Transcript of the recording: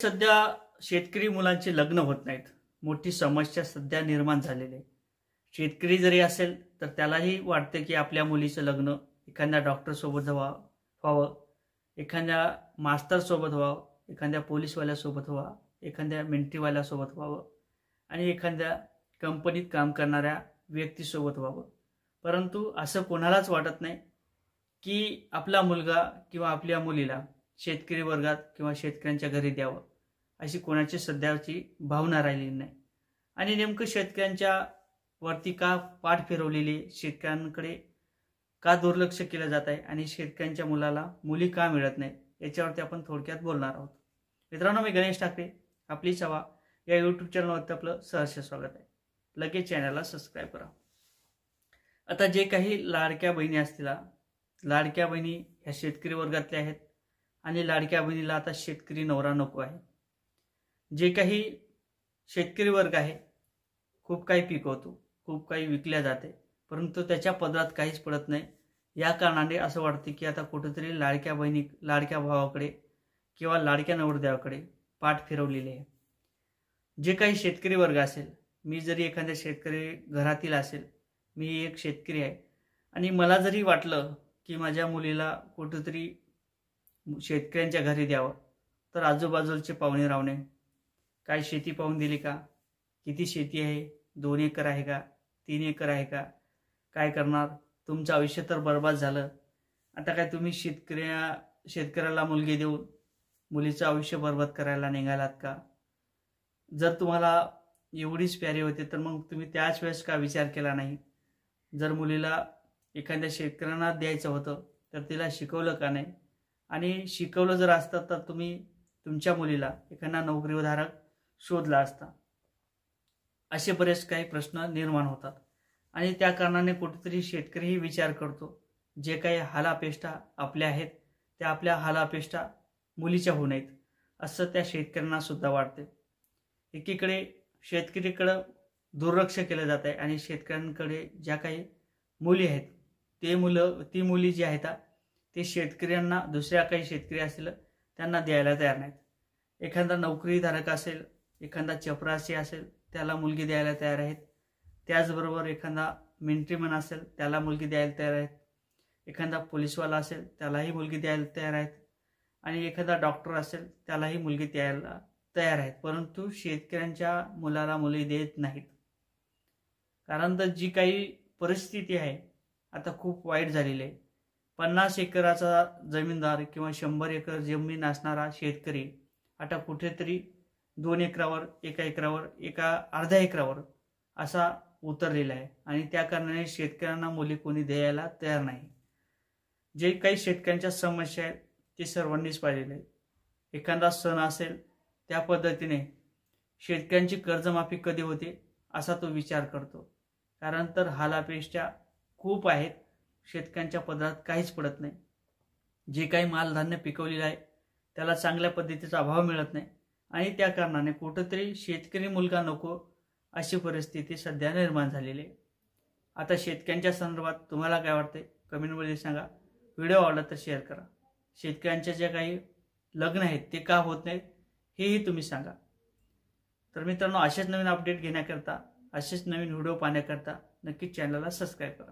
सध्या शेतकरी मुलांचे लग्न होत नाहीत। मोठी समस्या सध्या निर्माण झालेली आहे। शेतकरी जरी असेल तर त्यालाही वाटते की आपल्या मुलीचं लग्न एखाद्या डॉक्टर सोबत व्हावं, एखाद्या मास्तर सोबत व्हावं, एखाद्या पोलीसवाल्यासोबत व्हावं, एखाद्या मिलिटरीवाल्यासोबत व्हावं आणि एखाद्या कंपनीत काम करणाऱ्या व्यक्तीसोबत व्हावं। परंतु असं कोणालाच वाटत नाही की आपला मुलगा किंवा आपल्या मुलीला शेतकरी वर्गात किंवा शेतकऱ्यांच्या घरी द्यावं, अशी कोणाची सध्याची भावना राहिलेली नाही। आणि नेमकं शेतकऱ्यांच्या वरती का पाठ फिरवलेली, शेतकऱ्यांकडे का दुर्लक्ष केलं जात आहे आणि शेतकऱ्यांच्या मुलाला मुली का मिळत नाही, याच्यावरती आपण थोडक्यात बोलणार आहोत। मित्रांनो, मी गणेश ठाकरे, आपली सभा या यूट्यूब चॅनलवरती आपलं सहर्ष स्वागत आहे। लगेच चॅनलला सबस्क्राईब करा। आता जे काही लाडक्या बहिणी असतील, लाडक्या बहिणी ह्या शेतकरी वर्गातल्या आहेत आणि लाडक्या बहिणीला आता शेतकरी नवरा नको आहे। जे काही शेतकरी वर्ग आहे खूप काही पिकवतो, खूप काही विकल्या जाते, परंतु त्याच्या पदरात काहीच पडत नाही। या कारणाने असं वाटते की आता कुठेतरी लाडक्या बहिणी लाडक्या भावाकडे किंवा लाडक्या नवरदेवाकडे पाठ फिरवलेली आहे। जे काही शेतकरी वर्ग असेल, मी जरी एखाद्या शेतकरी घरातील असेल, मी एक शेतकरी आहे आणि मला जरी वाटलं की माझ्या मुलीला कुठेतरी शेतकऱ्यांच्या घरी द्यावं, तर आजूबाजूचे पाहुणे रावणे काय शेती पाहून दिली का, किती शेती आहे, 2 एकर आहे का, 3 एकर आहे का, काय करणार, तुमचं आयुष्य तर बर्बाद झालं, आता काय तुम्ही शेतकऱ्याला मुलगी देऊन मुलीचं आयुष्य बर्बाद करायला निघालात का? जर तुम्हाला एवढीच प्यारी होते तर मग तुम्ही त्याच वेळेस का विचार केला नाही? जर मुलीला एखाद्या शेतकऱ्यांना द्यायचं होतं तर तिला शिकवलं का नाही? आणि शिकवलं जर असतं तर तुम्ही तुमच्या मुलीला एखादा नोकरीधारक शोधला असता। असे बरेच काही प्रश्न निर्माण होतात आणि त्या कारणाने कुठेतरी शेतकरीही विचार करतो, जे काही हालापेष्टा आपल्या आहेत त्या आपल्या हालापेष्टा मुलीच्या होऊ नयेत, असं त्या शेतकऱ्यांना सुद्धा वाटते। एकीकडे शेतकरीकडे दुर्लक्ष केलं जात आहे आणि शेतकऱ्यांकडे ज्या काही मुली आहेत ती मुली जी आहेत ते शेतकऱ्यांना, दुसऱ्या काही शेतकरी असतील त्यांना द्यायला तयार नाहीत। एखादा नोकरीधारक असेल, एखादा चपरासी असेल, त्याला मुलगी द्यायला तयार आहेत। त्याचबरोबर एखादा मिलिटरीमन असेल त्याला मुलगी द्यायला तयार आहेत, एखादा पोलीसवाला असेल त्यालाही मुलगी द्यायला तयार आहेत आणि एखादा डॉक्टर असेल त्यालाही मुलगी द्यायला तयार आहेत। परंतु शेतकऱ्यांच्या मुलाला मुली देत नाहीत। कारण तर जी काही परिस्थिती आहे आता खूप वाईट झालेली आहे। 50 एकराचा जमीनदार किंवा 100 एकर जमीन असणारा शेतकरी आता कुठेतरी 2 एकरावर, 1 एकरावर, अर्ध्या एकरावर असा उतरलेला आहे आणि त्या कारणाने शेतकऱ्यांना मुली कोणी द्यायला तयार नाही। जे काही शेतकऱ्यांच्या समस्या आहेत ते सर्वांनीच पाहिलेले आहेत। एखादा सण असेल त्या पद्धतीने शेतकऱ्यांची कर्जमाफी कधी होते असा तो विचार करतो, कारण तर हालापेष्टा खूप आहेत, शेतकऱ्यांच्या पदरात काहीच पडत नाही। जे काही मालधान्य पिकवलेलं आहे त्याला चांगल्या पद्धतीचा भाव मिळत नाही आणि त्या कारणाने कुठेतरी शेतकरी मुलगा नको अशी परिस्थिती सध्या निर्माण झालेली आहे। आता शेतकऱ्यांच्या संदर्भात तुम्हाला काय वाटते कमेंटमध्ये सांगा। व्हिडिओ आवडला तर शेअर करा। शेतकऱ्यांचे जे काही लग्न आहेत ते का होत नाहीत हेही तुम्ही सांगा। तर मित्रांनो, असेच नवीन अपडेट घेण्याकरता, असेच नवीन व्हिडिओ पाहण्याकरता नक्कीच चॅनलला सबस्क्राईब करा।